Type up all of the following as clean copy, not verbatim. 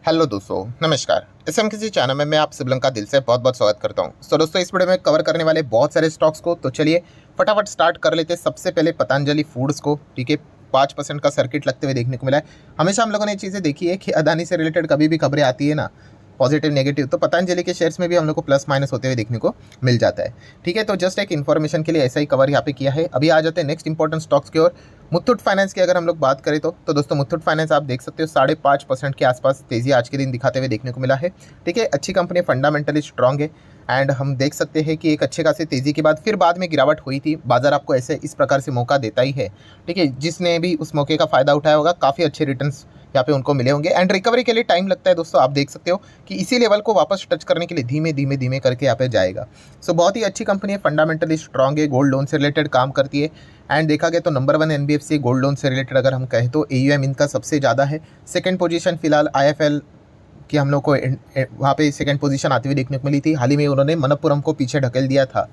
Hello दोस्तों, नमस्कार। SMKC channel में मैं आप सब का दिल से बहुत बहुत स्वागत करता हूं। तो दोस्तों, इस वीडियो में कवर करने वाले बहुत सारे स्टॉक्स को, तो चलिए फटाफट स्टार्ट कर लेते हैं। सबसे पहले पतंजलि फूड्स को, ठीक है, 5% का सर्किट लगते हुए देखने को मिला है। हमेशा हम लोगों ने ये चीज़ें देखी है कि अदानी से रिलेटेड कभी भी खबरें आती है ना, पॉजिटिव नेगेटिव, तो पतंजलि के शेयर्स में भी हम लोग को प्लस माइनस होते हुए देखने को मिल जाता है। ठीक है, तो जस्ट एक इन्फॉर्मेशन के लिए ऐसा ही कवर यहाँ पे किया है। अभी आ जाते हैं नेक्स्ट इंपॉर्टेंट स्टॉक्स की ओर। मुथूट फाइनेंस की अगर हम लोग बात करें तो दोस्तों मुथूट फाइनेंस आप देख सकते हो 5.5% के आसपास तेजी आज के दिन दिखाते हुए देखने को मिला है। ठीक है, अच्छी कंपनी, फंडामेंटली स्ट्रांग है एंड हम देख सकते हैं कि एक अच्छे खासी तेजी के बाद फिर बाद में गिरावट हुई थी। बाजार आपको ऐसे इस प्रकार से मौका देता ही है। ठीक है, जिसने भी उस मौके का फ़ायदा उठाया होगा, काफ़ी अच्छे रिटर्न्स यहाँ पे उनको मिले होंगे एंड रिकवरी के लिए टाइम लगता है दोस्तों। आप देख सकते हो कि इसी लेवल को वापस टच करने के लिए धीमे धीमे धीमे करके यहाँ पे जाएगा। सो बहुत ही अच्छी कंपनी है, फंडामेंटली स्ट्रांग है, गोल्ड लोन से रिलेटेड काम करती है एंड देखा गया तो नंबर 1 एनबीएफसी गोल्ड लोन से रिलेटेड अगर हम कहें तो एयूएम इनका सबसे ज़्यादा है। सेकंड पोजीशन फिलहाल आईएफएल की हम लोग को वहाँ पे सेकंड पोजीशन आती हुई देखने को मिली थी। हाल ही में उन्होंने मनप्पुरम को पीछे ढकेल दिया था।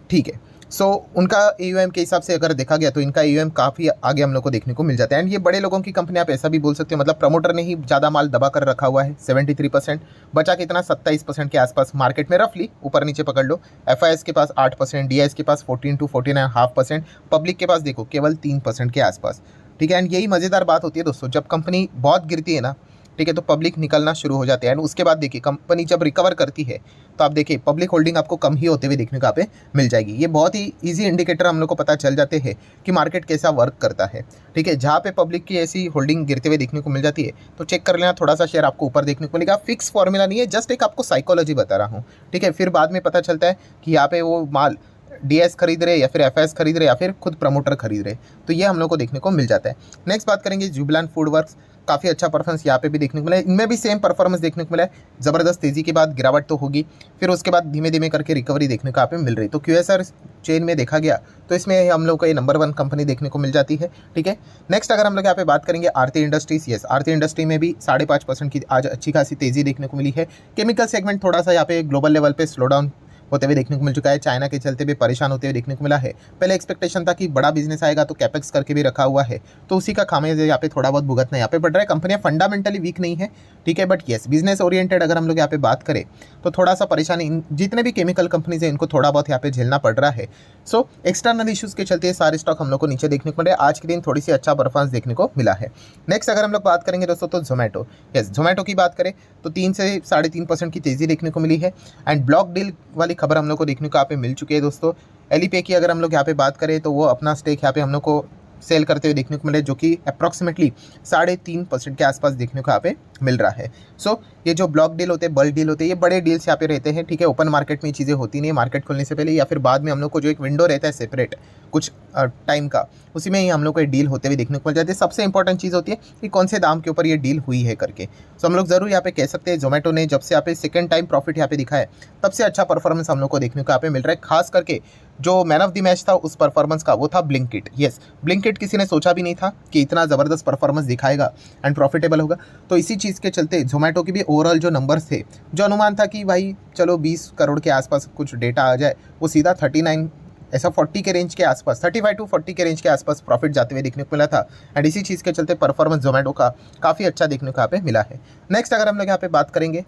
ठीक है, सो उनका एयूएम के हिसाब से अगर देखा गया तो इनका एयूएम काफ़ी आगे हम लोग को देखने को मिल जाता है एंड ये बड़े लोगों की कंपनी, आप ऐसा भी बोल सकते हो, मतलब प्रमोटर ने ही ज़्यादा माल दबा कर रखा हुआ है। 73%, बचा कितना 27% के आसपास मार्केट में रफली ऊपर नीचे पकड़ लो। एफआईएस के पास 8%, डीआईएस के पास 14 to 14.5%, पब्लिक के पास देखो केवल 3% के आसपास। ठीक है, एंड यही मज़ेदार बात होती है दोस्तों, जब कंपनी बहुत गिरती है ना, ठीक है, तो पब्लिक निकलना शुरू हो जाते हैं एंड उसके बाद देखिए कंपनी जब रिकवर करती है तो आप देखिए पब्लिक होल्डिंग आपको कम ही होते हुए देखने को यहाँ पे मिल जाएगी। ये बहुत ही इजी इंडिकेटर हम लोग को पता चल जाते हैं कि मार्केट कैसा वर्क करता है। ठीक है, जहाँ पे पब्लिक की ऐसी होल्डिंग गिरते हुए देखने को मिल जाती है तो चेक कर लेना, थोड़ा सा शेयर आपको ऊपर देखने को मिलेगा। फिक्स फॉर्मूला नहीं है, जस्ट एक आपको साइकोलॉजी बता रहा हूँ। ठीक है, फिर बाद में पता चलता है कि यहाँ पे वो माल डीएस खरीद रहे या फिर एफएस खरीद रहे या फिर खुद प्रमोटर खरीद रहे, तो ये हम लोग को देखने को मिल जाता है। नेक्स्ट बात करेंगे जुबिलेंट फूड वर्क्स, काफ़ी अच्छा परफॉर्मेंस यहाँ पे भी देखने को मिला है। इनमें भी सेम परफॉर्मेंस देखने को मिला है। ज़बरदस्त तेज़ी के बाद गिरावट तो होगी, फिर उसके बाद धीमे धीमे करके रिकवरी देखने को यहाँ पे मिल रही। तो क्यूएसआर चेन में देखा गया तो इसमें हम लोग को ये नंबर 1 कंपनी देखने को मिल जाती है। ठीक है, नेक्स्ट अगर हम लोग यहाँ पे बात करेंगे आरती इंडस्ट्रीज, यस, आरती इंडस्ट्री में भी 5.5% की आज अच्छी खासी तेज़ी देखने को मिली है। केमिकल सेगमेंट थोड़ा सा यहाँ पे ग्लोबल लेवल पे स्लो डाउन होते हुए देखने को मिल चुका है, चाइना के चलते भी परेशान होते हुए देखने को मिला है। पहले एक्सपेक्टेशन था कि बड़ा बिजनेस आएगा तो कैपेक्स करके भी रखा हुआ है, तो उसी का खामियाजा यहाँ पे थोड़ा बहुत भुगतना यहाँ पे बढ़ रहा है। कंपनियां फंडामेंटली वीक नहीं है, ठीक है, बट येस बिजनेस ओरिएंटेड अगर हम लोग यहाँ पे बात करें तो थोड़ा सा परेशानी जितने भी केमिकल कंपनीज है इनको थोड़ा बहुत यहाँ पे झेलना पड़ रहा है। सो एक्सटर्नल इशूज के चलते सारे स्टॉक हम लोग को नीचे देखने को मिल रहे हैं। आज के दिन थोड़ी सी अच्छा परफॉर्मेंस देखने को मिला है। नेक्स्ट अगर हम लोग बात करेंगे दोस्तों तो जोमेटो, यस, जोमेटो की बात करें तो 3 से 3.5% की तेजी देखने को मिली है एंड ब्लॉक डील वाली खबर हम लोग को देखने को यहाँ पे मिल चुकी है दोस्तों। एलीपे की अगर हम लोग यहाँ पे बात करें तो वो अपना स्टेक यहाँ पे हम लोग को सेल करते हुए देखने को मिले, जो कि अप्रॉक्सीमेटली 3.5% के आसपास देखने को यहाँ पे मिल रहा है। सो ये जो ब्लॉक डील होते हैं, बल्क डील होते हैं, ये बड़े डील्स यहाँ पे रहते हैं। ठीक है, ओपन मार्केट में ये चीज़ें होती नहीं है, मार्केट खुलने से पहले या फिर बाद में हम लोग को जो एक विंडो रहता है सेपरेट कुछ टाइम का, उसी में ही हम लोग को ये डील होते हुए देखने को मिल जाती है। सबसे इंपॉर्टेंट चीज़ होती है कि कौन से दाम के ऊपर ये डील हुई है करके। सो हम लोग जरूर यहाँ पे कह सकते हैं जोमेटो ने जब से यहाँ पे सेकंड टाइम प्रॉफिट यहाँ पे दिखा है तब से अच्छा परफॉर्मेंस हम लोग को देखने को यहाँ पे मिल रहा है। खास करके जो मैन ऑफ द मैच था उस परफॉर्मेंस का वो था ब्लिंकिट। यस, ब्लिंकिट किसी ने सोचा भी नहीं था कि इतना ज़बरदस्त परफॉर्मेंस दिखाएगा एंड प्रॉफिटेबल होगा। तो इसी चीज़ के चलते जोमेटो की भी ओवरऑल जो नंबर्स थे, जो अनुमान था कि भाई चलो 20 करोड़ के आसपास कुछ डेटा आ जाए, वो सीधा 39 ऐसा 40 के रेंज के आसपास, 35 to 40 के रेंज के आसपास प्रॉफिट जाते हुए देखने को मिला था एंड इसी चीज़ के चलते परफॉर्मेंस जोमेटो का काफ़ी अच्छा देखने को यहाँ पे मिला है। नेक्स्ट अगर हम लोग यहाँ पे बात करेंगे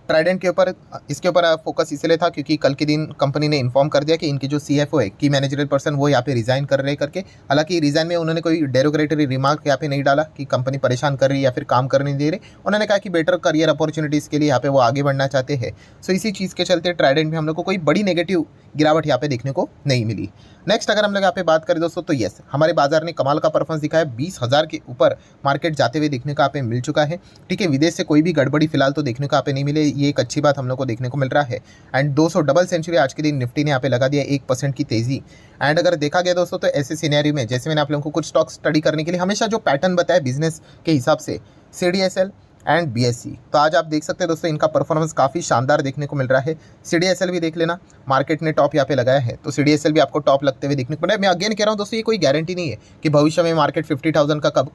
ट्राइडेंट के ऊपर, इसके ऊपर फोकस इसलिए था क्योंकि कल के दिन कंपनी ने इन्फॉर्म कर दिया कि इनके जो सीएफओ है, की मैनेजरल पर्सन, वो यहाँ पे रिजाइन कर रहे करके। हालांकि रिजाइन में उन्होंने कोई डेरोगेटरी रिमार्क यहाँ पे नहीं डाला कि कंपनी परेशान कर रही है या फिर काम करने नहीं दे रही। उन्होंने कहा कि बेटर करियर अपॉर्चुनिटीज़ के लिए यहाँ पे वो आगे बढ़ना चाहते हैं। सो इसी चीज़ के चलते ट्राइडेंट में हम लोग को कोई बड़ी नेगेटिव गिरावट यहाँ पे देखने को नहीं मिली। नेक्स्ट अगर हम लोग यहाँ पे बात करें दोस्तों तो यस, हमारे बाजार ने कमाल का परफॉर्मेंस दिखाया, 20,000 के ऊपर मार्केट जाते हुए देखने को यहाँ पे मिल चुका है। ठीक है, विदेश से कोई भी गड़बड़ी फिलहाल तो देखने को यहाँ पे नहीं मिले, ये एक अच्छी बात हम लोग को देखने को मिल रहा है एंड 200 डबल सेंचुरी आज के दिन निफ्टी ने यहाँ पे लगा दिया, 1% की तेजी। एंड अगर देखा गया दोस्तों तो ऐसे सिनेरियो में, जैसे मैंने आप लोगों को कुछ स्टॉक स्टडी करने के लिए हमेशा जो पैटर्न बताया बिजनेस के हिसाब से, CDSL एंड बीएससी, तो आज आप देख सकते हैं दोस्तों इनका परफॉर्मेंस काफ़ी शानदार देखने को मिल रहा है। CDSL भी देख लेना, मार्केट ने टॉप यहाँ पे लगाया है, तो CDSL भी आपको टॉप लगते हुए देखने को मिल रहा है। मैं अगेन कह रहा हूँ दोस्तों, ये कोई गारंटी नहीं है कि भविष्य में मार्केट 50,000 का कब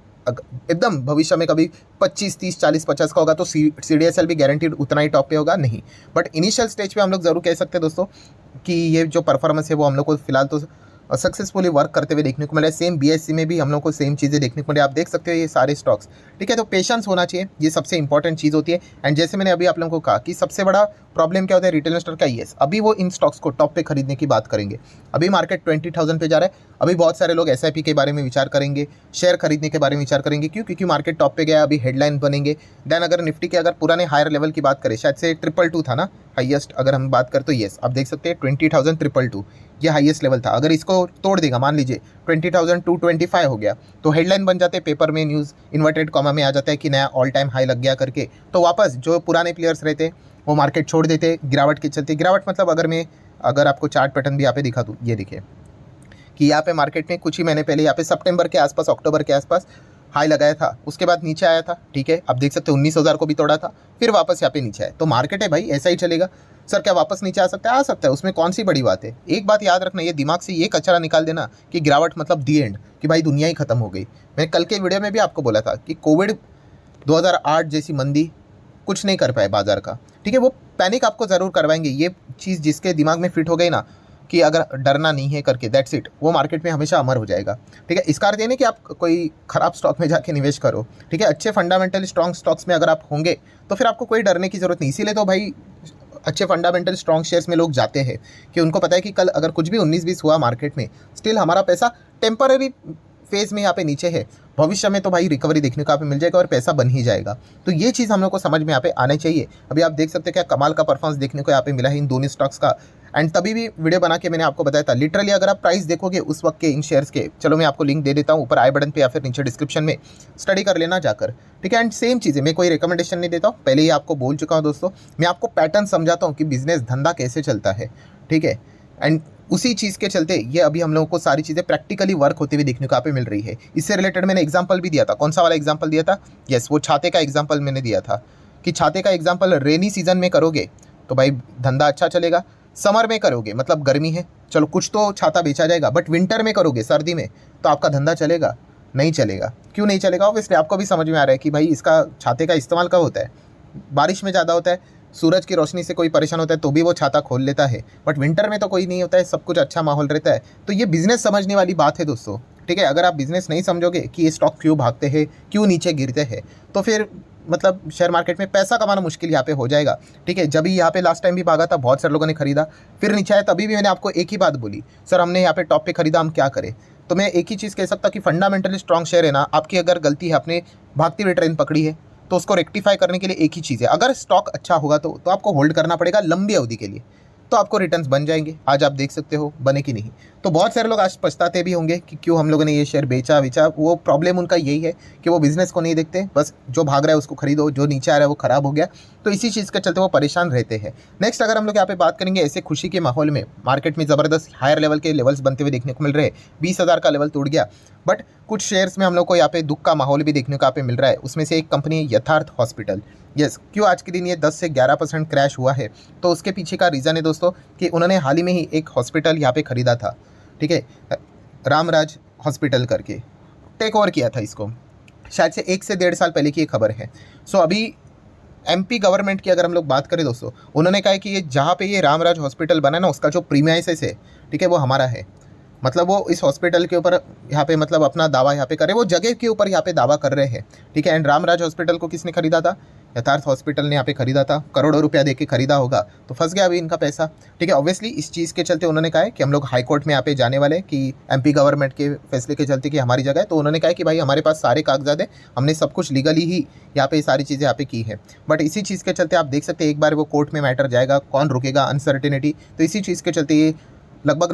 एकदम भविष्य में कभी 25, 30, 40, 50 का होगा तो CDSL भी गारंटीड उतना ही टॉप पे होगा, नहीं। बट इनिशियल स्टेज पे हम लोग जरूर कह सकते हैं दोस्तों कि ये जो परफॉर्मेंस है वो हम लोग को फिलहाल तो और सक्सेसफुली वर्क करते हुए देखने को मिला है। सेम बीएससी में भी हम लोग को सेम चीज़ें देखने को मिले, आप देख सकते हो ये सारे स्टॉक्स, ठीक है। तो पेशेंस होना चाहिए, ये सबसे इंपॉर्टेंट चीज़ होती है। एंड जैसे मैंने अभी आप लोगों को कहा कि सबसे बड़ा प्रॉब्लम क्या होता है रिटेल इन्वेस्टर का, येस अभी वो इन स्टॉक्स को टॉप पे खरीदने की बात करेंगे। अभी मार्केट 20,000 पे जा रहा है, अभी बहुत सारे लोग एसआईपी के बारे में विचार करेंगे, शेयर खरीदने के बारे में विचार करेंगे। क्यों? क्योंकि मार्केट टॉप पे गया, अभी हेडलाइन बनेंगे। देन अगर निफ्टी के अगर पुराने हायर लेवल की बात करें, शायद से 222 था ना हाईएस्ट, अगर हम बात करें तो येस आप देख सकते हैं 20,222 ये हाईएस्ट लेवल था। अगर इसको तोड़ देगा, मान लीजिए 20,225 हो गया, तो हेडलाइन बन जाते, पेपर में न्यूज़ इन्वर्टेड कॉमा में आ जाता है कि नया ऑल टाइम हाई लग गया करके। तो वापस जो पुराने प्लेयर्स रहते वो मार्केट छोड़ देते गिरावट के चलते। गिरावट मतलब अगर आपको चार्ट पैटर्न भी यहाँ पे दिखा दूँ, ये देखिए कि यहाँ पे मार्केट में कुछ ही महीने पहले यहाँ पे सितंबर के आसपास, अक्टूबर के आसपास हाई लगाया था, उसके बाद नीचे आया था, ठीक है। आप देख सकते हो 19,000 को भी तोड़ा था, फिर वापस यहाँ पे नीचे आया। तो मार्केट है भाई, ऐसा ही चलेगा। सर क्या वापस नीचे आ सकता है? आ सकता है, उसमें कौन सी बड़ी बात है। एक बात याद रखना, ये दिमाग से ये कचरा निकाल देना कि गिरावट मतलब दी एंड, कि भाई दुनिया ही खत्म हो गई। मैंने कल के वीडियो में भी आपको बोला था कि कोविड 2008 जैसी मंदी कुछ नहीं कर पाए बाजार का, ठीक है। वो पैनिक आपको ज़रूर करवाएंगे, ये चीज़ जिसके दिमाग में फिट हो गई ना कि अगर डरना नहीं है करके, दैट्स इट, वो मार्केट में हमेशा अमर हो जाएगा, ठीक है। इसका अर्थ ये नहीं कि आप कोई खराब स्टॉक में जाके निवेश करो, ठीक है। अच्छे फंडामेंटल स्ट्रॉन्ग स्टॉक्स में अगर आप होंगे तो फिर आपको कोई डरने की ज़रूरत नहीं। इसीलिए तो भाई अच्छे फंडामेंटल स्ट्रॉन्ग शेयर्स में लोग जाते हैं कि उनको पता है कि कल अगर कुछ भी 19-20 हुआ मार्केट में, स्टिल हमारा पैसा टेम्पररी फेज में यहाँ पे नीचे है, भविष्य में तो भाई रिकवरी देखने को यहाँ पे मिल जाएगा और पैसा बन ही जाएगा। तो ये चीज़ हम लोग को समझ में यहाँ पे आने चाहिए। अभी आप देख सकते हैं क्या कमाल का परफॉर्मेंस देखने को यहाँ पे मिला है इन दोनों स्टॉक्स का। एंड तभी भी वीडियो बना के मैंने आपको बताया था, लिटरली अगर आप प्राइस देखोगे उस वक्त के इन शेयर्स के, चलो मैं आपको लिंक दे देता हूँ ऊपर आई बटन पे या फिर नीचे डिस्क्रिप्शन में, स्टडी कर लेना जाकर, ठीक है। एंड सेम चीज़ें, मैं कोई रिकमेंडेशन नहीं देता हूँ, पहले ही आपको बोल चुका हूँ दोस्तों, मैं आपको पैटर्न समझाता हूँ कि बिजनेस धंधा कैसे चलता है, ठीक है। एंड उसी चीज़ के चलते ये अभी हम लोगों को सारी चीज़ें प्रैक्टिकली वर्क होते हुए देखने को यहाँ पे मिल रही है। इससे रिलेटेड मैंने एग्जांपल भी दिया था, कौन सा वाला एग्जांपल दिया था? यस, वो छाते का एग्जांपल मैंने दिया था कि छाते का एग्जांपल रेनी सीजन में करोगे तो भाई धंधा अच्छा चलेगा, समर में करोगे मतलब गर्मी है, चलो कुछ तो छाता बेचा जाएगा, बट विंटर में करोगे, सर्दी में, तो आपका धंधा चलेगा? नहीं चलेगा। क्यों नहीं चलेगा? ऑब्वियसली आपको भी समझ में आ रहा है कि भाई इसका छाते का इस्तेमाल कब होता है? बारिश में ज़्यादा होता है, सूरज की रोशनी से कोई परेशान होता है तो भी वो छाता खोल लेता है, बट विंटर में तो कोई नहीं होता है, सब कुछ अच्छा माहौल रहता है। तो ये बिज़नेस समझने वाली बात है दोस्तों, ठीक है। अगर आप बिज़नेस नहीं समझोगे कि ये स्टॉक क्यों भागते हैं, क्यों नीचे गिरते हैं, तो फिर मतलब शेयर मार्केट में पैसा कमाना मुश्किल यहाँ पे हो जाएगा, ठीक है। जब भी यहाँ पे लास्ट टाइम भी भागा था, बहुत सारे लोगों ने खरीदा, फिर नीचे आया, तभी भी मैंने आपको एक ही बात बोली, सर हमने यहाँ पे टॉप पे खरीदा, हम क्या करें? तो मैं एक ही चीज़ कह सकता कि फंडामेंटली स्ट्रॉन्ग शेयर है ना, आपकी अगर गलती है, आपने भागती हुई ट्रेन पकड़ी है, तो उसको रेक्टिफाई करने के लिए एक ही चीज़ है, अगर स्टॉक अच्छा होगा तो आपको होल्ड करना पड़ेगा लंबी अवधि के लिए, तो आपको रिटर्न्स बन जाएंगे। आज आप देख सकते हो बने कि नहीं। तो बहुत सारे लोग आज पछताते भी होंगे कि क्यों हम लोगों ने ये शेयर बेचा। वो प्रॉब्लम उनका यही है कि वो बिज़नेस को नहीं देखते, बस जो भाग रहा है उसको खरीदो, जो नीचे आ रहा है वो ख़राब हो गया, तो इसी चीज़ के चलते वो परेशान रहते हैं। नेक्स्ट अगर हम लोग यहाँ पे बात करेंगे, ऐसे खुशी के माहौल में मार्केट में ज़बरदस्त हायर लेवल के लेवल्स बनते हुए देखने को मिल रहे हैं, 20,000 का लेवल टूट गया, बट कुछ शेयर्स में हम लोग को यहाँ पे दुख का माहौल भी देखने को यहाँ पे मिल रहा है। उसमें से एक कंपनी है यथार्थ हॉस्पिटल। यस, क्यों आज के दिन ये 10 से 11% क्रैश हुआ है? तो उसके पीछे का रीज़न है दोस्तों कि उन्होंने हाल ही में ही एक हॉस्पिटल यहाँ पे ख़रीदा था, ठीक है, रामराज हॉस्पिटल करके टेक ओवर किया था इसको, शायद से 1 से 1.5 साल पहले की ये खबर है। सो अभी एमपी गवर्नमेंट की अगर हम लोग बात करें दोस्तों, उन्होंने कहा है कि ये जहाँ पे ये रामराज हॉस्पिटल बना ना, उसका जो प्रीमाइसेस है, ठीक है, वो हमारा है। मतलब वो इस हॉस्पिटल के ऊपर यहाँ पे मतलब अपना दावा यहाँ पे करे, वो जगह के ऊपर यहाँ पे दावा कर रहे हैं, ठीक है। एंड रामराज हॉस्पिटल को किसने खरीदा था? यथार्थ हॉस्पिटल ने यहाँ पे खरीदा था, करोड़ों रुपया देके खरीदा होगा, तो फंस गया अभी इनका पैसा, ठीक है। ऑब्वियसली इस चीज़ के चलते उन्होंने कहा है कि हम लोग हाई कोर्ट में यहाँ पे जाने वाले कि एमपी गवर्नमेंट के फैसले के चलते कि हमारी जगह है, तो उन्होंने कहा कि भाई हमारे पास सारे कागजात है, हमने सब कुछ लीगली ही यहाँ पे सारी चीज़ें यहाँ पे की है। बट इसी चीज़ के चलते आप देख सकते हैं एक बार वो कोर्ट में मैटर जाएगा, कौन रुकेगा, अनसर्टेनिटी, तो इसी चीज़ के चलते ये लगभग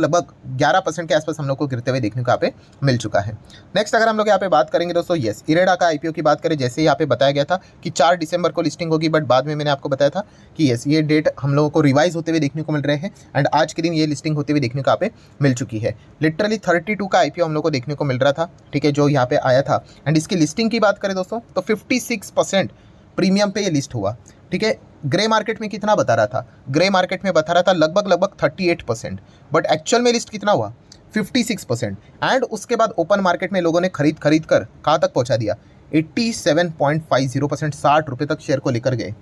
11% के आसपास हम लोग को गिरते हुए देखने को यहाँ पे मिल चुका है। नेक्स्ट अगर हम लोग यहाँ पे बात करेंगे दोस्तों, यस, इरेडा का आईपीओ की बात करें, जैसे यहाँ पे बताया गया था कि 4 दिसंबर को लिस्टिंग होगी, बट बाद में मैंने आपको बताया था कि यस ये डेट हम लोगों को रिवाइज होते हुए देखने को मिल रहे हैं, एंड आज के दिन ये लिस्टिंग होते हुए देखने को यहाँ पे मिल चुकी है। लिटरली 32 का आईपीओ हम लोग को देखने को मिल रहा था, ठीक है, जो यहाँ पे आया था। एंड इसकी लिस्टिंग की बात करें दोस्तों तो 56% प्रीमियम पे ये लिस्ट हुआ, ठीक है। ग्रे मार्केट में कितना बता रहा था? ग्रे मार्केट में बता रहा था लगभग 38%, बट एक्चुअल में लिस्ट कितना हुआ? 56%। एंड उसके बाद ओपन मार्केट में लोगों ने खरीद कर कहाँ तक पहुँचा दिया? 87.50%, 60 रुपये तक शेयर को लेकर गए,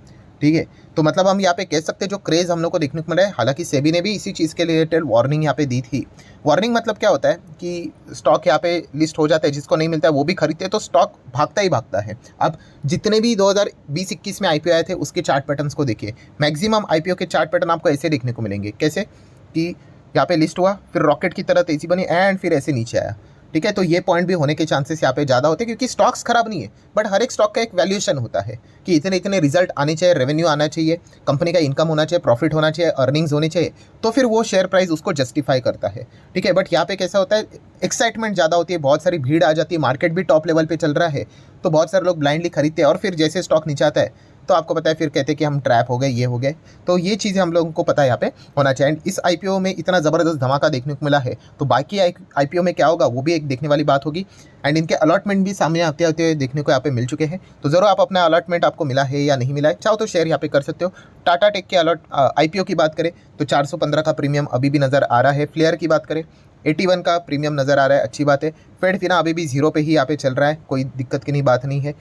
ठीक है। तो मतलब हम यहाँ पे कह सकते हैं जो क्रेज़ हम लोग को देखने को मिला है, हालांकि सेबी ने भी इसी चीज़ के रिलेटेड वार्निंग यहाँ पे दी थी। वार्निंग मतलब क्या होता है कि स्टॉक यहाँ पे लिस्ट हो जाता है, जिसको नहीं मिलता है वो भी खरीदते हैं, तो स्टॉक भागता ही भागता है। अब जितने भी 2020-21 में आईपीओ आए थे उसके चार्ट पैटर्न्स को देखिए, मैक्सिमम आईपीओ के चार्ट पैटर्न आपको ऐसे देखने को मिलेंगे। कैसे कि यहाँ पे लिस्ट हुआ, फिर रॉकेट की तरह तेजी बनी एंड फिर ऐसे नीचे आया। ठीक है, तो ये पॉइंट भी होने के चांसेस यहाँ पे ज़्यादा होते हैं, क्योंकि स्टॉक्स खराब नहीं है, बट हर एक स्टॉक का एक वैल्यूएशन होता है कि इतने इतने रिजल्ट आने चाहिए, रेवेन्यू आना चाहिए, कंपनी का इनकम होना चाहिए, प्रॉफिट होना चाहिए, अर्निंग्स होनी चाहिए, तो फिर वो शेयर प्राइस उसको जस्टिफाई करता है। ठीक है, बट यहाँ पे कैसा होता है, एक्साइटमेंट ज़्यादा होती है, बहुत सारी भीड़ आ जाती है, मार्केट भी टॉप लेवल पर चल रहा है, तो बहुत सारे लोग ब्लाइंडली खरीदते हैं, और फिर जैसे स्टॉक नीचे आता है तो आपको पता है फिर कहते हैं कि हम ट्रैप हो गए, ये हो गए। तो ये चीज़ें हम लोगों को पता है यहाँ पे होना चाहिए। एंड इस आईपीओ में इतना ज़बरदस्त धमाका देखने को मिला है, तो बाकी आईपीओ में क्या होगा वो भी एक देखने वाली बात होगी। एंड इनके अलॉटमेंट भी सामने आते हुए देखने को यहाँ पे मिल चुके हैं, तो ज़रूर आप अपना अलॉटमेंट आपको मिला है या नहीं मिला है, चाहो तो शेयर यहाँ पे कर सकते हो। टाटा टेक के आईपीओ की बात करें तो 415 का प्रीमियम अभी भी नज़र आ रहा है। फ्लेयर की बात करें 81 का प्रीमियम नज़र आ रहा है, अच्छी बात है। फेड फिना अभी भी 0 पे ही यहाँ पे चल रहा है, कोई दिक्कत की नहीं बात नहीं है।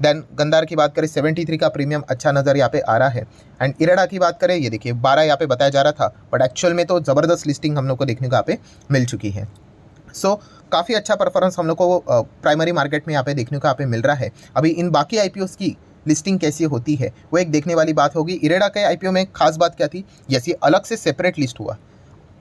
देन गंदार की बात करें 73 का प्रीमियम अच्छा नज़र यहाँ पे आ रहा है। एंड इरेडा की बात करें, ये देखिए 12 यहाँ पे बताया जा रहा था, बट एक्चुअल में तो ज़बरदस्त लिस्टिंग हम लोग को देखने को यहाँ पे मिल चुकी है। सो काफ़ी अच्छा परफॉर्मेंस हम लोग को प्राइमरी मार्केट में यहाँ पे देखने को यहाँ पे मिल रहा है। अभी इन बाकी आईपीओस की लिस्टिंग कैसी होती है वो एक देखने वाली बात होगी। इरेडा के आईपीओ में खास बात क्या थी, जैसे अलग से सेपरेट लिस्ट हुआ,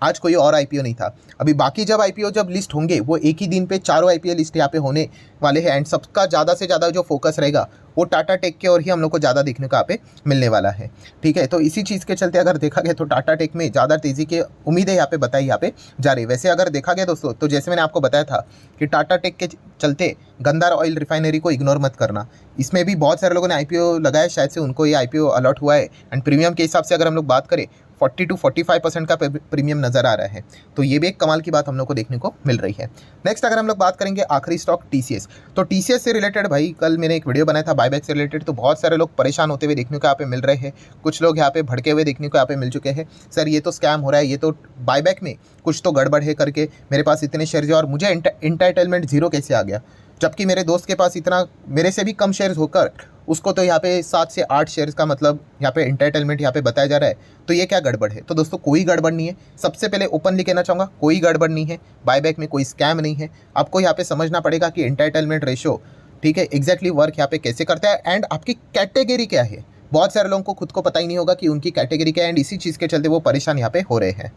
आज कोई और आईपीओ नहीं था। अभी बाकी जब आईपीओ जब लिस्ट होंगे वो एक ही दिन पे चारों आईपीओ लिस्ट यहाँ पे होने वाले हैं, एंड सबका ज़्यादा से ज़्यादा जो फोकस रहेगा वो टाटा टेक के और ही हम लोग को ज़्यादा देखने को यहाँ पे मिलने वाला है। ठीक है, तो इसी चीज़ के चलते अगर देखा गया तो टाटा टेक में ज़्यादा तेज़ी की उम्मीदें यहाँ पे बताई यहाँ पे जा रही है। वैसे अगर देखा गया दोस्तों, तो जैसे मैंने आपको बताया था कि टाटा टेक के चलते गंदार ऑयल रिफाइनरी को इग्नोर मत करना, इसमें भी बहुत सारे लोगों ने आईपीओ लगाया, शायद से उनको ये आईपीओ अलॉट हुआ है। एंड प्रीमियम के हिसाब से अगर हम लोग बात करें 40 to 45% का प्रीमियम नज़र आ रहा है, तो ये भी एक कमाल की बात हम लोग को देखने को मिल रही है। नेक्स्ट अगर हम लोग बात करेंगे आखिरी स्टॉक टीसीएस, तो टीसीएस से रिलेटेड भाई कल मैंने एक वीडियो बनाया था बायबैक से रिलेटेड, तो बहुत सारे लोग परेशान होते हुए देखने को यहाँ पे मिल रहे हैं, कुछ लोग यहाँ पे भड़के हुए देखने को यहाँ पे मिल चुके हैं, सर ये तो स्कैम हो रहा है, ये तो बायबैक में कुछ तो गड़बड़ है करके मेरे पास इतने शेयर्स है और मुझे एंटाइटलमेंट 0 कैसे आ गया, जबकि मेरे दोस्त के पास इतना मेरे से भी कम शेयर्स होकर उसको तो यहाँ पे 7 से 8 शेयर्स का मतलब यहाँ पे एंटाइटलमेंट यहाँ पे बताया जा रहा है, तो ये क्या गड़बड़ है। तो दोस्तों कोई गड़बड़ नहीं है, सबसे पहले ओपनली कहना चाहूँगा कोई गड़बड़ नहीं है, बायबैक में कोई स्कैम नहीं है। आपको यहाँ पे समझना पड़ेगा कि एंटाइटलमेंट रेशो ठीक है एग्जैक्टली वर्क यहाँ पे कैसे करता है एंड आपकी कैटेगरी क्या है। बहुत सारे लोगों को खुद को पता ही नहीं होगा कि उनकी कैटेगरी क्या है, एंड इसी चीज़ के चलते वो परेशान यहाँ पे हो रहे हैं।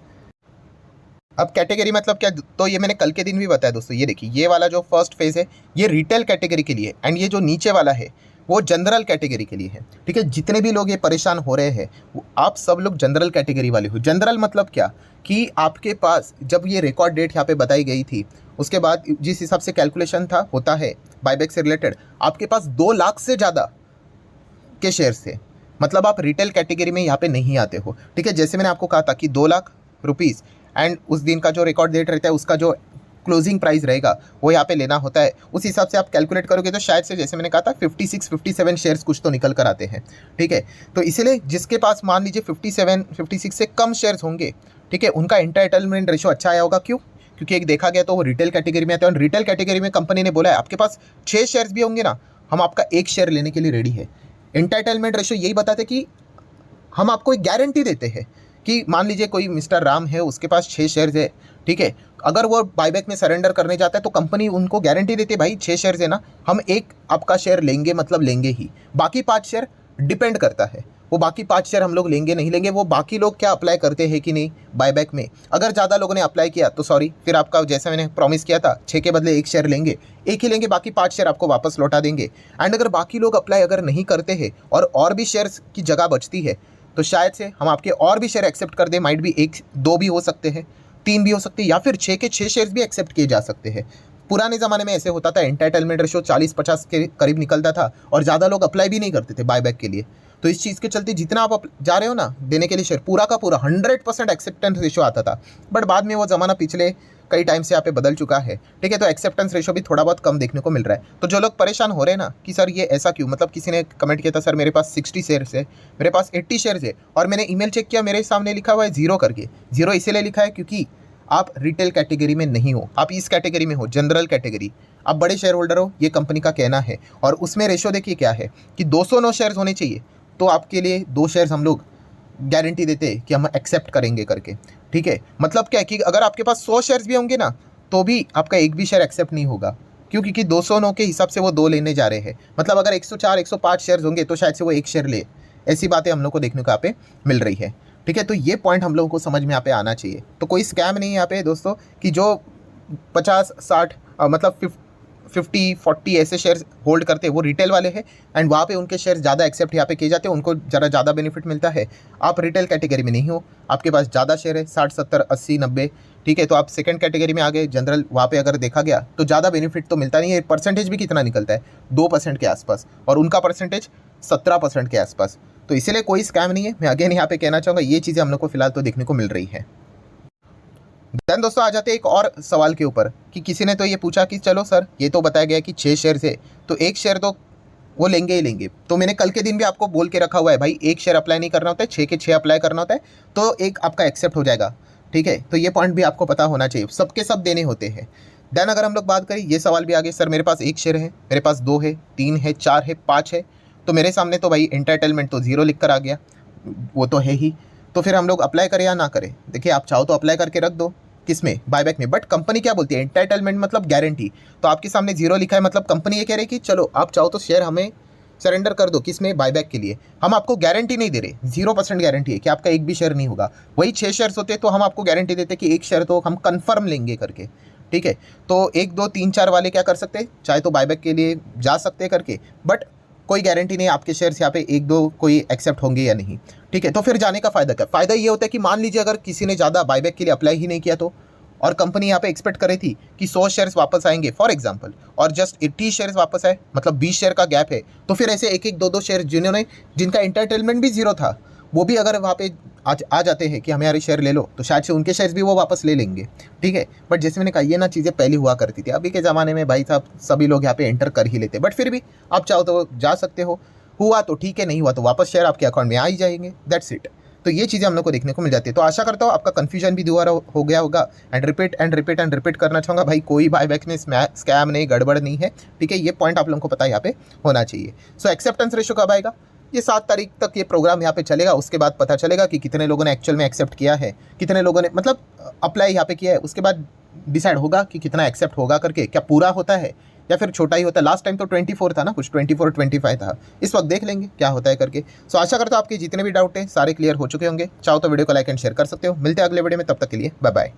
अब कैटेगरी मतलब क्या, तो ये मैंने कल के दिन भी बताया दोस्तों, ये देखिए ये वाला जो फर्स्ट फेज़ है ये रिटेल कैटेगरी के लिए, एंड ये जो नीचे वाला है वो जनरल कैटेगरी के लिए है। ठीक है, जितने भी लोग ये परेशान हो रहे हैं आप सब लोग जनरल कैटेगरी वाले हो। जनरल मतलब क्या कि आपके पास जब ये रिकॉर्ड डेट यहाँ पे बताई गई थी उसके बाद जिस हिसाब से कैलकुलेशन था होता है बायबैक से रिलेटेड, आपके पास 2 लाख से ज़्यादा के शेयर्स थे, मतलब आप रिटेल कैटेगरी में यहाँ पे नहीं आते हो। ठीक है, जैसे मैंने आपको कहा था कि 2 लाख रुपीज़ एंड उस दिन का जो रिकॉर्ड डेट रहता है उसका जो क्लोजिंग प्राइस रहेगा वो यहाँ पे लेना होता है, उस हिसाब से आप कैलकुलेट करोगे तो शायद से जैसे मैंने कहा था 56-57 शेयर्स कुछ तो निकल कर आते हैं। ठीक है, तो इसीलिए जिसके पास मान लीजिए 57-56 से कम शेयर्स होंगे, ठीक है, उनका एंटाइटलमेंट रेशो अच्छा आया होगा। क्यों? क्योंकि एक देखा गया तो वो रिटेल कैटेगरी में आते हैं, और रिटेल कैटेगरी में कंपनी ने बोला है आपके पास 6 शेयर्स भी होंगे ना, हम आपका 1 शेयर लेने के लिए रेडी है। एंटाइटलमेंट रेशो यही बताते कि हम आपको एक गारंटी देते हैं कि मान लीजिए कोई मिस्टर राम है, उसके पास 6 शेयर्स है, ठीक है, अगर वो बायबैक में सरेंडर करने जाता है तो कंपनी उनको गारंटी देती है भाई 6 शेयर्स है ना, हम एक आपका शेयर लेंगे मतलब लेंगे ही, बाकी 5 शेयर डिपेंड करता है, वो बाकी 5 शेयर हम लोग लेंगे नहीं लेंगे, वो बाकी लोग क्या अप्लाई करते हैं कि नहीं बायबैक में। अगर ज़्यादा लोगों ने अप्लाई किया तो सॉरी, फिर आपका जैसा मैंने प्रॉमिस किया था 6 के बदले 1 शेयर लेंगे, 1 ही लेंगे, बाकी 5 शेयर आपको वापस लौटा देंगे। एंड अगर बाकी लोग अप्लाई अगर नहीं करते हैं और भी शेयर्स की जगह बचती है तो शायद से हम आपके और भी शेयर एक्सेप्ट कर दें, माइट भी 1-2 भी हो सकते हैं, 3 भी हो सकते हैं, या फिर 6 के 6 शेयर्स भी एक्सेप्ट किए जा सकते हैं। पुराने ज़माने में ऐसे होता था, एंटाइटलमेंट रेशो 40-50 के करीब निकलता था और ज़्यादा लोग अप्लाई भी नहीं करते थे बायबैक के लिए। तो इस चीज़ के चलते जितना आप जा रहे हो ना देने के लिए शेयर, पूरा का पूरा 100% एक्सेप्टेंस रेशो आता था, बट बाद में वो ज़माना पिछले कई टाइम से यहाँ पे बदल चुका है। ठीक है, तो एक्सेप्टेंस रेशो भी थोड़ा बहुत कम देखने को मिल रहा है। तो जो लोग परेशान हो रहे हैं ना कि सर ये ऐसा क्यों, मतलब किसी ने कमेंट किया था सर मेरे पास 60 शेयर्स है, मेरे पास 80 शेयर्स है, और मैंने ईमेल चेक किया मेरे सामने लिखा हुआ है 0 करके। 0 इसीलिए लिखा है क्योंकि आप रिटेल कैटेगरी में नहीं हो, आप इस कैटेगरी में हो, जनरल कैटेगरी, आप बड़े शेयर होल्डर हो, ये कंपनी का कहना है। और उसमें रेशो देखिए क्या है कि 209 शेयर्स होने चाहिए, तो आपके लिए 2 शेयर्स हम लोग गारंटी देते हैं कि हम एक्सेप्ट करेंगे करके, ठीक है। मतलब क्या है कि अगर आपके पास 100 शेयर्स भी होंगे ना, तो भी आपका एक भी शेयर एक्सेप्ट नहीं होगा, क्यों? क्योंकि 209 के हिसाब से वो 2 लेने जा रहे हैं। मतलब अगर 104 105 शेयर्स होंगे तो शायद से वो 1 शेयर ले। ऐसी बातें हम लोग को देखने को यहाँ पे मिल रही है, ठीक है। तो ये पॉइंट हम लोगों को समझ में यहाँ पे आना चाहिए। तो कोई स्कैम नहीं है यहाँ पे दोस्तों कि जो 50-60 मतलब 50-40 ऐसे शेयर्स होल्ड करते हैं वो रिटेल वाले हैं, एंड वहाँ पे उनके शेयर्स ज़्यादा एक्सेप्ट यहाँ पे किए जाते हैं, उनको ज़रा ज़्यादा बेनिफिट मिलता है। आप रिटेल कैटेगरी में नहीं हो, आपके पास ज़्यादा शेयर है 60 70 80 90, ठीक है, तो आप सेकंड कैटेगरी में आ गए जनरल। वहाँ पे अगर देखा गया तो ज़्यादा बेनिफिट तो मिलता नहीं है। परसेंटेज भी कितना निकलता है, 2% के आसपास, और उनका परसेंटेज 17% के आसपास। तो इसीलिए कोई स्कैम नहीं है। मैं अगेन यहाँ पे कहना चाहूँगा, ये चीज़ें हम लोग को फिलहाल तो देखने को मिल रही है। देन दोस्तों आ जाते हैं एक और सवाल के ऊपर कि किसी ने तो ये पूछा कि चलो सर, ये तो बताया गया कि 6 शेयर है तो 1 शेयर तो वो लेंगे ही लेंगे। तो मैंने कल के दिन भी आपको बोल के रखा हुआ है भाई, 1 शेयर अप्लाई नहीं करना होता है, 6 के 6 अप्लाई करना होता है, तो एक आपका एक्सेप्ट हो जाएगा, ठीक है। तो ये पॉइंट भी आपको पता होना चाहिए, सबके सब देने होते हैं। देन अगर हम लोग बात करें, ये सवाल भी आ गया, सर मेरे पास 1 शेयर है, मेरे पास 2 है, 3 है, 4 है, 5 है, तो मेरे सामने तो भाई एंटाइटलमेंट तो 0 लिख कर आ गया, वो तो है ही। तो फिर हम लोग अप्लाई करें या ना करें? देखिए, आप चाहो तो अप्लाई करके रख दो, किसमें? बायबैक में। बट कंपनी क्या बोलती है? एंटाइटलमेंट मतलब गारंटी। तो आपके सामने 0 लिखा है, मतलब कंपनी ये कह रही है कि चलो आप चाहो तो शेयर हमें सरेंडर कर दो, किसमें? बायबैक के लिए। हम आपको गारंटी नहीं दे रहे, 0% गारंटी है कि आपका एक भी शेयर नहीं होगा। वही 6 शेयर्स होते तो हम आपको गारंटी देते कि 1 शेयर तो हम कंफर्म लेंगे करके, ठीक है। तो 1 2 3 4 वाले क्या कर सकते हैं, चाहे तो बायबैक के लिए जा सकते हैं करके, बट कोई गारंटी नहीं आपके शेयर्स यहाँ पे 1 2 कोई एक्सेप्ट होंगे या नहीं, ठीक है। तो फिर जाने का फ़ायदा क्या? फ़ायदा ये होता है कि मान लीजिए अगर किसी ने ज़्यादा बायबैक के लिए अप्लाई ही नहीं किया तो, और कंपनी यहाँ पे एक्सपेक्ट कर रही थी कि 100 शेयर्स वापस आएंगे फॉर एग्जांपल, और जस्ट 80 शेयर्स वापस आए, मतलब 20 शेयर का गैप है, तो फिर ऐसे 1 1 2 2 शेयर जिनका एंटरटेनमेंट भी 0 था, वो भी अगर वहाँ पे आ जाते हैं कि हमें यार शेयर ले लो, तो शायद से उनके शेयर्स भी वो वापस ले लेंगे, ठीक है। बट जैसे मैंने कहा, ये ना चीज़ें पहले हुआ करती थी। अभी के ज़माने में भाई साहब सभी लोग यहाँ पे एंटर कर ही लेते, बट फिर भी आप चाहो तो जा सकते हो। हुआ तो ठीक है, नहीं हुआ तो वापस शेयर आपके अकाउंट में आ ही जाएंगे, दैट्स इट। तो ये चीज़ें हम लोग को देखने को मिल जाती है। तो आशा करता हूँ आपका कन्फ्यूजन भी दोबारा हो गया होगा। एंड रिपीट करना चाहूँगा भाई, कोई बायबैक में स्कैम नहीं, गड़बड़ नहीं है, ठीक है। ये पॉइंट आप लोगों को पता यहाँ पे होना चाहिए। सो एक्सेप्टेंस रेशो कब आएगा? ये 7 तारीख तक ये प्रोग्राम यहाँ पे चलेगा। उसके बाद पता चलेगा कि कितने लोगों ने एक्चुअल में एक्सेप्ट किया है, कितने लोगों ने मतलब अप्लाई यहाँ पे किया है। उसके बाद डिसाइड होगा कि कितना एक्सेप्ट होगा करके, क्या पूरा होता है या फिर छोटा ही होता है। लास्ट टाइम तो 24 था ना, कुछ 24 25 था। इस वक्त देख लेंगे क्या होता है करके। सो आशा करता हूँ आपके जितने भी डाउट हैं सारे क्लियर हो चुके होंगे। चाहो तो वीडियो को लाइक एंड शेयर कर सकते हो। मिलते हैं अगले वीडियो में, तब तक के लिए बाय बाय।